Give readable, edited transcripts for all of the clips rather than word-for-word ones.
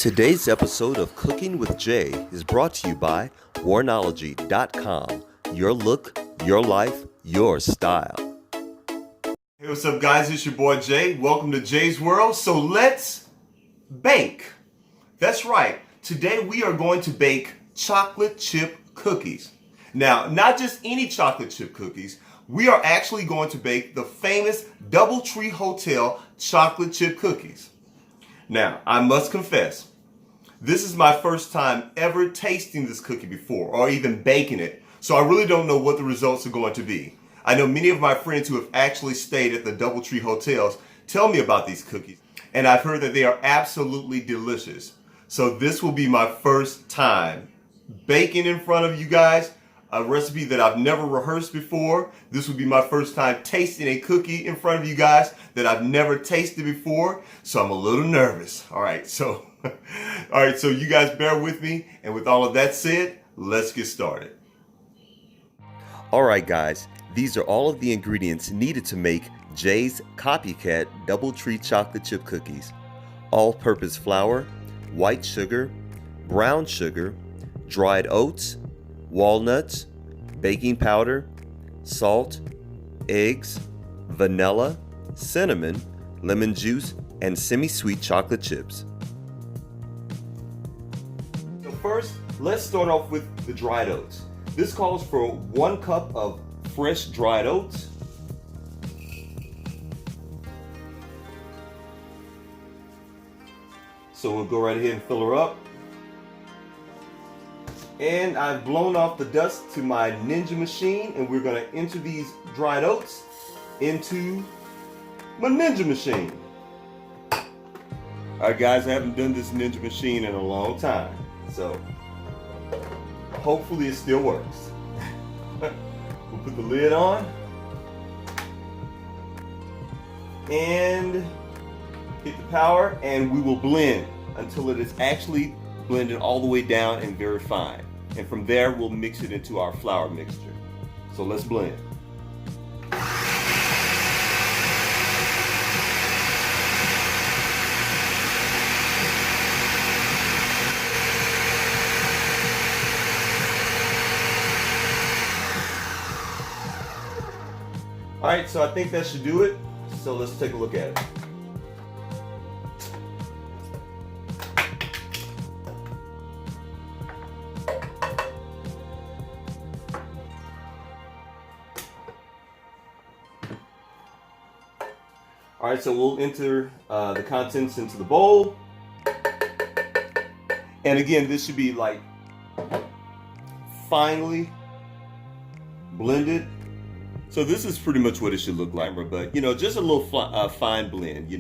Today's episode of Cooking with Jay is brought to you by Warnology.com. Your look, your life, your style. Hey, what's up, guys? It's your boy Jay. Welcome to Jay's World. So let's bake. That's right. Today we are going to bake chocolate chip cookies. Now, not just any chocolate chip cookies. We are actually going to bake the famous DoubleTree Hotel chocolate chip cookies. Now, I must confess, this is my first time ever tasting this cookie before, or even baking it. So I really don't know what the results are going to be. I know many of my friends who have actually stayed at the DoubleTree hotels tell me about these cookies, and I've heard that they are absolutely delicious. So this will be my first time baking in front of you guys, a recipe that I've never rehearsed before. This will be my first time tasting a cookie in front of you guys that I've never tasted before. So I'm a little nervous. All right, so you guys bear with me. And with all of that said, let's get started. All right, guys, these are all of the ingredients needed to make Jay's Copycat DoubleTree Chocolate Chip Cookies. All-purpose flour, white sugar, brown sugar, dried oats, walnuts, baking powder, salt, eggs, vanilla, cinnamon, lemon juice, and semi-sweet chocolate chips. So first, let's start off with the dried oats. This calls for 1 cup of fresh dried oats. So we'll go right ahead and fill her up. And I've blown off the dust to my Ninja machine, and we're going to enter these dried oats into my Ninja machine. Alright guys, I haven't done this Ninja machine in a long time, so hopefully it still works. We'll put the lid on and hit the power, and we will blend until it is actually blended all the way down and very fine. And from there, we'll mix it into our flour mixture. So let's blend. All right, so I think that should do it. So let's take a look at it. All right, so we'll enter the contents into the bowl. And again, this should be like finely blended. So this is pretty much what it should look like, but just a little fine blend.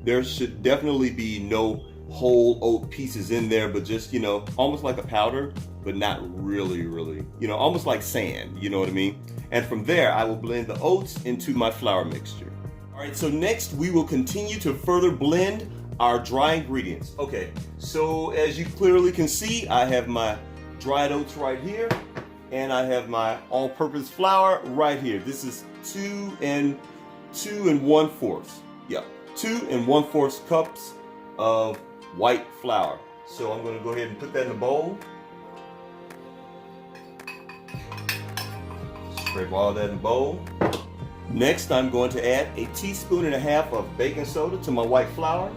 There should definitely be no whole oat pieces in there, but just, almost like a powder, but not really, almost like sand, you know what I mean? And from there, I will blend the oats into my flour mixture. All right, so next we will continue to further blend our dry ingredients. Okay, so as you clearly can see, I have my dried oats right here, and I have my all-purpose flour right here. This is 2 1/4. Yeah, 2 1/4 cups of white flour. So I'm going to go ahead and put that in the bowl. Scrape all that in the bowl. Next, I'm going to add 1.5 teaspoons of baking soda to my white flour,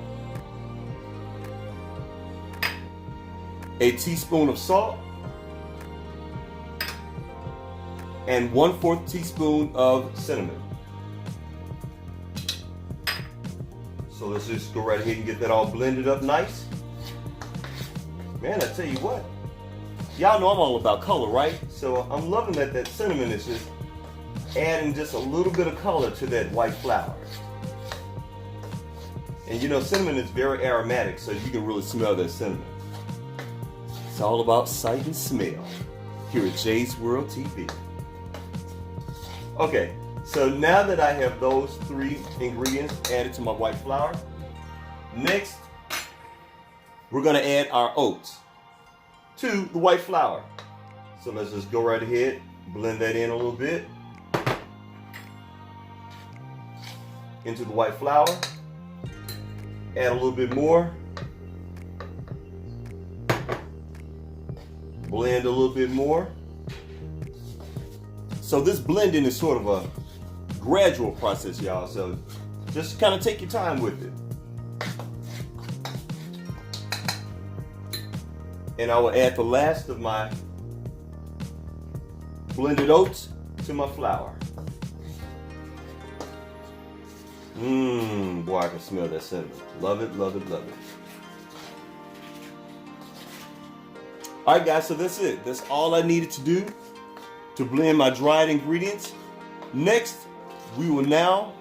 1 teaspoon of salt, and 1/4 teaspoon of cinnamon. So let's just go right ahead and get that all blended up nice. Man, I tell you what, y'all know I'm all about color, right? So I'm loving that cinnamon is just adding just a little bit of color to that white flour. And cinnamon is very aromatic, so you can really smell that cinnamon. It's all about sight and smell here at Jay's World TV. Okay, so now that I have those 3 ingredients added to my white flour, next we're going to add our oats to the white flour. So let's just go right ahead, blend that in a little bit into the white flour. Add a little bit more blend a little bit more. So this blending is sort of a gradual process, y'all. So just kind of take your time with it. And I will add the last of my blended oats to my flour. Boy, I can smell that cinnamon. Love it, love it, love it. All right, guys, so that's it. That's all I needed to do to blend my dried ingredients. Next, we will now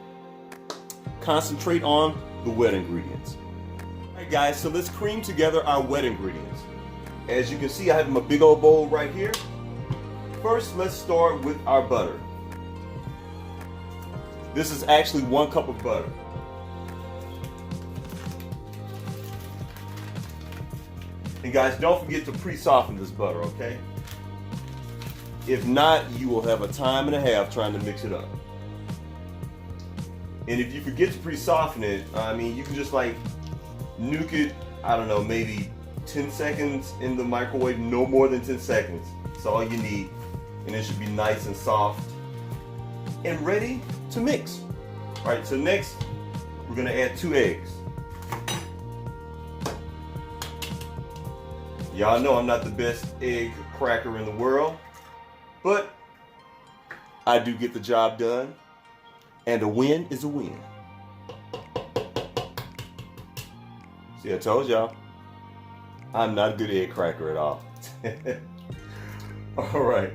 concentrate on the wet ingredients. All right, guys, so let's cream together our wet ingredients. As you can see, I have my big old bowl right here. First, let's start with our butter. This is actually 1 cup of butter. And guys, don't forget to pre-soften this butter, okay? If not, you will have a time and a half trying to mix it up. And if you forget to pre-soften it, I mean, you can just like nuke it, I don't know, maybe 10 seconds in the microwave, no more than 10 seconds. That's all you need. And it should be nice and soft and ready to mix. All right, so next, we're gonna add 2 eggs. Y'all know I'm not the best egg cracker in the world, but I do get the job done, and a win is a win. See, I told y'all, I'm not a good egg cracker at all. All right.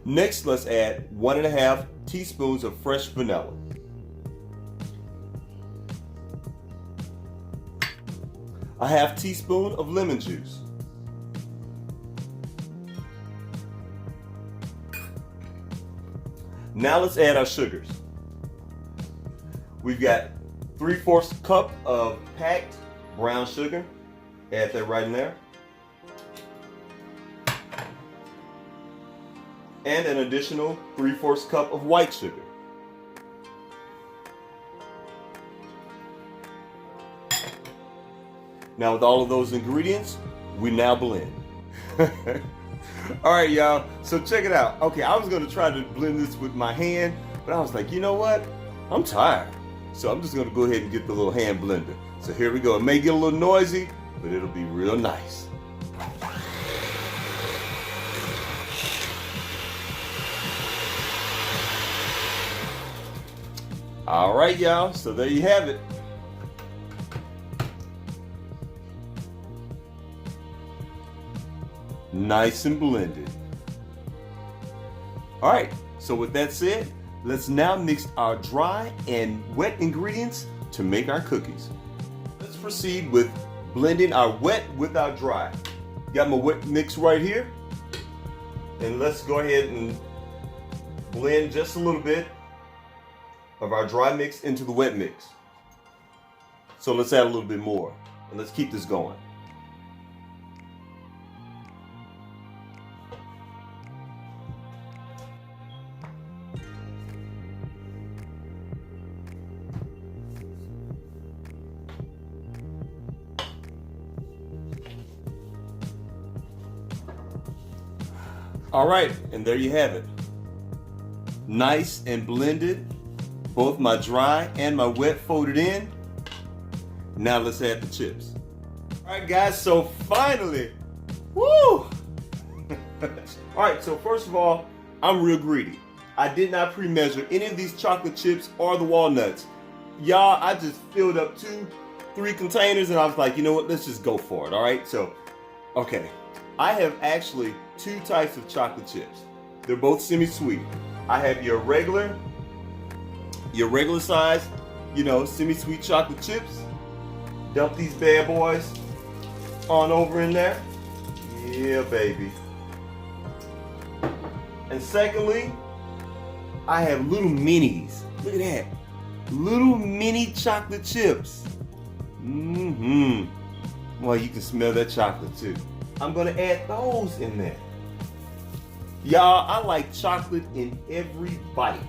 Next, let's add 1.5 teaspoons of fresh vanilla. A 1/2 teaspoon of lemon juice. Now let's add our sugars. We've got 3/4 cup of packed brown sugar. Add that right in there. And an additional 3/4 cup of white sugar. Now with all of those ingredients, we now blend. All right, y'all, so check it out. Okay, I was gonna try to blend this with my hand, but I was like, you know what? I'm tired. So I'm just gonna go ahead and get the little hand blender. So here we go. It may get a little noisy, but it'll be real nice. All right, y'all, so there you have it. Nice and blended. All right, so with that said, let's now mix our dry and wet ingredients to make our cookies. Let's proceed with blending our wet with our dry. Got my wet mix right here. And let's go ahead and blend just a little bit of our dry mix into the wet mix. So let's add a little bit more and let's keep this going. All right, and there you have it. Nice and blended. Both my dry and my wet folded in. Now let's add the chips. All right, guys, so finally, woo! All right, so first of all, I'm real greedy. I did not pre-measure any of these chocolate chips or the walnuts. Y'all, I just filled up 2-3 containers and I was like, you know what, let's just go for it, all right? So, okay, I have actually 2 types of chocolate chips. They're both semi-sweet. I have your regular size, you know, semi-sweet chocolate chips. Dump these bad boys on over in there. Yeah, baby. And secondly, I have little minis. Look at that. Little mini chocolate chips. Well, you can smell that chocolate too. I'm gonna add those in there. Y'all, I like chocolate in every bite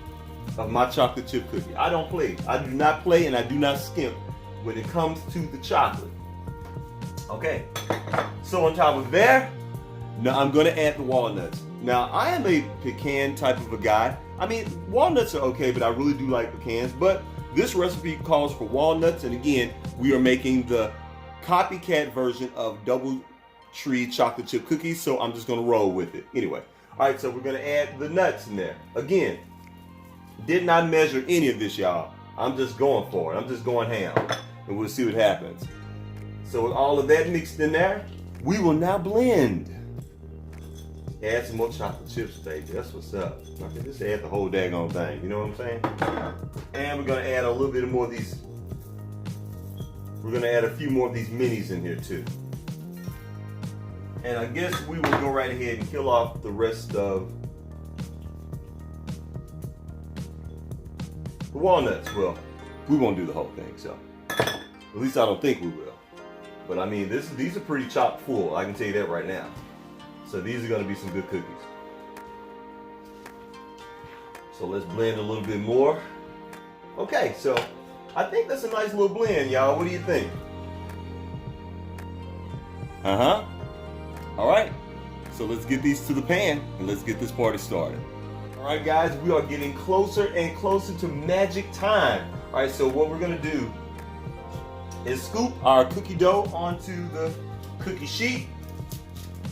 of my chocolate chip cookie. I don't play. I do not play and I do not skimp when it comes to the chocolate. Okay, so on top of there, now I'm gonna add the walnuts. Now I am a pecan type of a guy. I mean, walnuts are okay, but I really do like pecans. But this recipe calls for walnuts, and again, we are making the copycat version of DoubleTree Chocolate Chip Cookies, so I'm just gonna roll with it. Anyway, all right, so we're gonna add the nuts in there. Again, did not measure any of this, y'all. I'm just going for it. I'm just going ham, and we'll see what happens. So with all of that mixed in there, we will now blend. Add some more chocolate chips, baby. That's what's up. Okay, just add the whole daggone thing. You know what I'm saying? And we're gonna add a little bit more of these. We're gonna add a few more of these minis in here too. And I guess we will go right ahead and kill off the rest of the walnuts. Well, we won't do the whole thing, so at least I don't think we will. But I mean, these are pretty chock full. I can tell you that right now. So these are going to be some good cookies. So let's blend a little bit more. Okay, so I think that's a nice little blend, y'all. What do you think? Uh-huh. All right. So let's get these to the pan and let's get this party started. All right, guys, we are getting closer and closer to magic time. All right, so what we're going to do is scoop our cookie dough onto the cookie sheet.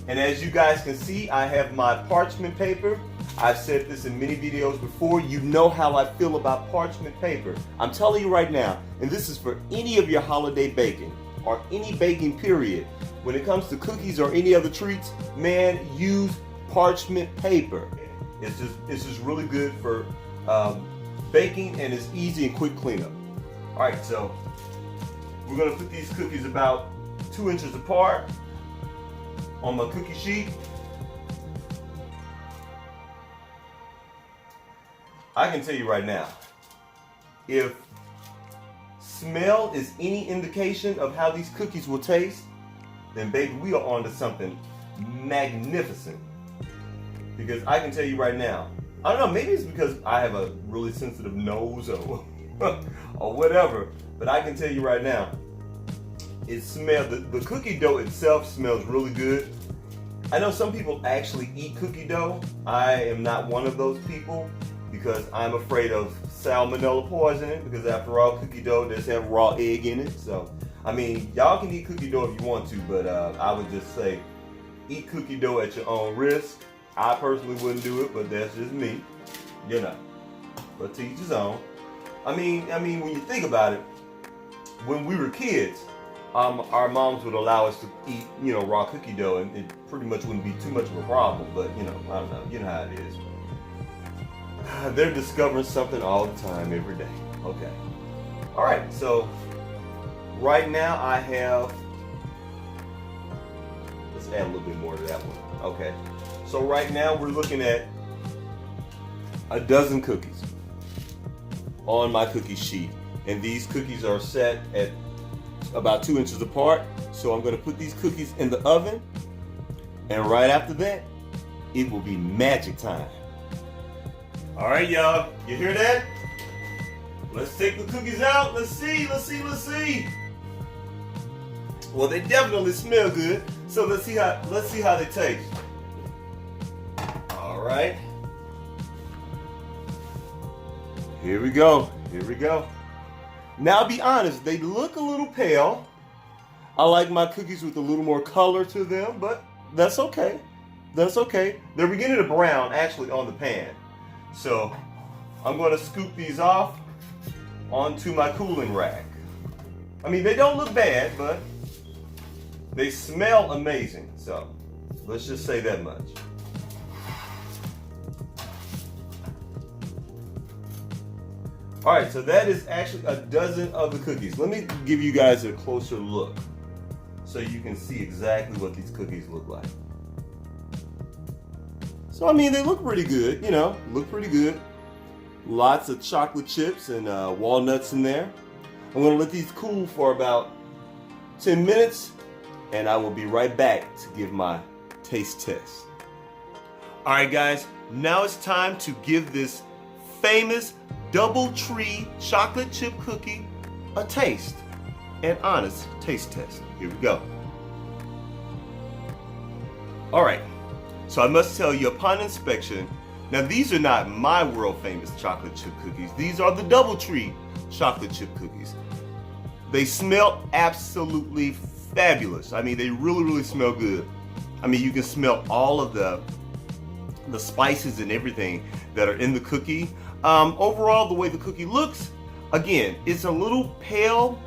And as you guys can see, I have my parchment paper. I've said this in many videos before. You know how I feel about parchment paper. I'm telling you right now, and this is for any of your holiday baking or any baking period. When it comes to cookies or any other treats, man, use parchment paper. It's just really good for baking, and it's easy and quick cleanup. All right, so we're gonna put these cookies about 2 inches apart on my cookie sheet. I can tell you right now, if smell is any indication of how these cookies will taste, then baby, we are on to something magnificent. Because I can tell you right now, I don't know, maybe it's because I have a really sensitive nose or or whatever, but I can tell you right now, it smells, the cookie dough itself smells really good. I know some people actually eat cookie dough. I am not one of those people because I'm afraid of salmonella poisoning, because after all, cookie dough does have raw egg in it. So, I mean, y'all can eat cookie dough if you want to, but I would just say eat cookie dough at your own risk. I personally wouldn't do it, but that's just me, you know. But to each his own. I mean, when you think about it, when we were kids, our moms would allow us to eat, you know, raw cookie dough, and it pretty much wouldn't be too much of a problem. But you know, I don't know. You know how it is. They're discovering something all the time, every day. Okay. All right. So right now I have. Let's add a little bit more to that one. Okay. So right now we're looking at a dozen cookies on my cookie sheet, and these cookies are set at about 2 inches apart. So I'm going to put these cookies in the oven, and right after that, it will be magic time. All right, y'all, you hear that? Let's take the cookies out. Let's see. Well, they definitely smell good. So let's see how they taste. All right. Here we go. Now, be honest, they look a little pale. I like my cookies with a little more color to them, but that's okay. They're beginning to brown actually on the pan. So I'm going to scoop these off onto my cooling rack. I mean, they don't look bad, but they smell amazing. So let's just say that much. All right, so that is actually a dozen of the cookies. Let me give you guys a closer look so you can see exactly what these cookies look like. So, I mean, they look pretty good, you know, Lots of chocolate chips and walnuts in there. I'm gonna let these cool for about 10 minutes, and I will be right back to give my taste test. All right, guys, now it's time to give this famous DoubleTree chocolate chip cookie a taste, an honest taste test. Here we go. All right, so I must tell you, upon inspection, now these are not my world famous chocolate chip cookies. These are the DoubleTree chocolate chip cookies. They smell absolutely fabulous. I mean, they really, really smell good. I mean, you can smell all of the spices and everything that are in the cookie. Overall, the way the cookie looks, again, it's a little pale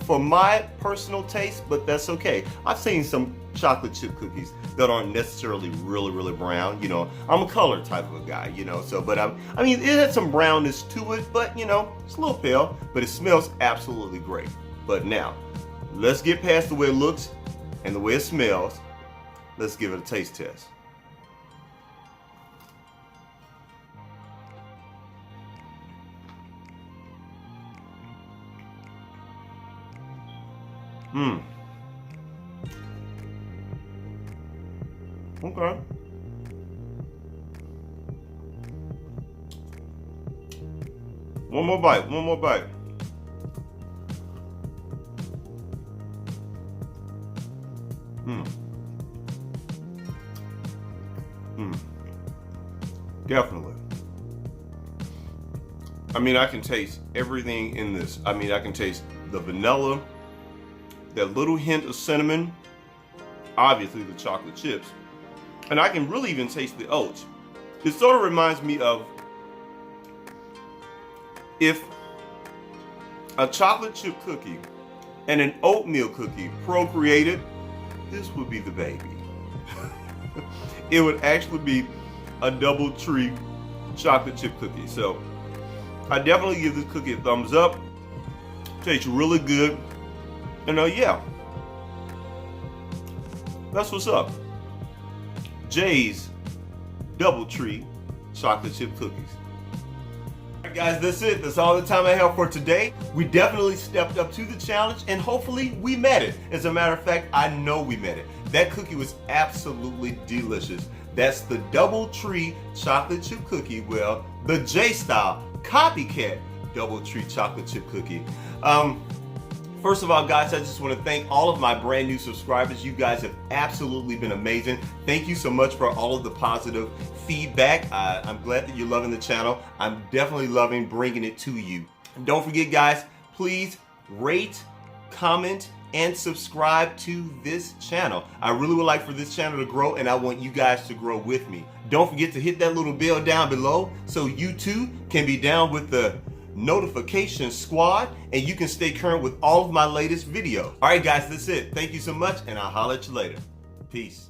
for my personal taste, but that's okay. I've seen some chocolate chip cookies that aren't necessarily really, really brown. You know, I'm a color type of a guy, you know, so, but I mean, it had some brownness to it, but you know, it's a little pale, but it smells absolutely great. But now, let's get past the way it looks and the way it smells. Let's give it a taste test. Okay. One more bite, one more bite. Definitely. I mean, I can taste everything in this. I mean, I can taste the vanilla, that little hint of cinnamon, obviously the chocolate chips, and I can really even taste the oats. It sort of reminds me of if a chocolate chip cookie and an oatmeal cookie procreated, this would be the baby. It would actually be a DoubleTree chocolate chip cookie. So I definitely give this cookie a thumbs up. Tastes really good. And yeah, that's what's up. Jay's DoubleTree chocolate chip cookies. Alright guys, that's it. That's all the time I have for today. We definitely stepped up to the challenge and hopefully we met it. As a matter of fact, I know we met it. That cookie was absolutely delicious. That's the DoubleTree chocolate chip cookie. Well, the J-style Copycat DoubleTree chocolate chip cookie. First of all, guys, I just want to thank all of my brand new subscribers. You guys have absolutely been amazing. Thank you so much for all of the positive feedback. I'm glad that you're loving the channel. I'm definitely loving bringing it to you. And don't forget, guys, please rate, comment, and subscribe to this channel. I really would like for this channel to grow, and I want you guys to grow with me. Don't forget to hit that little bell down below so you too can be down with the notification squad and you can stay current with all of my latest videos. All right, guys, that's it. Thank you so much, and I'll holler at you later. Peace.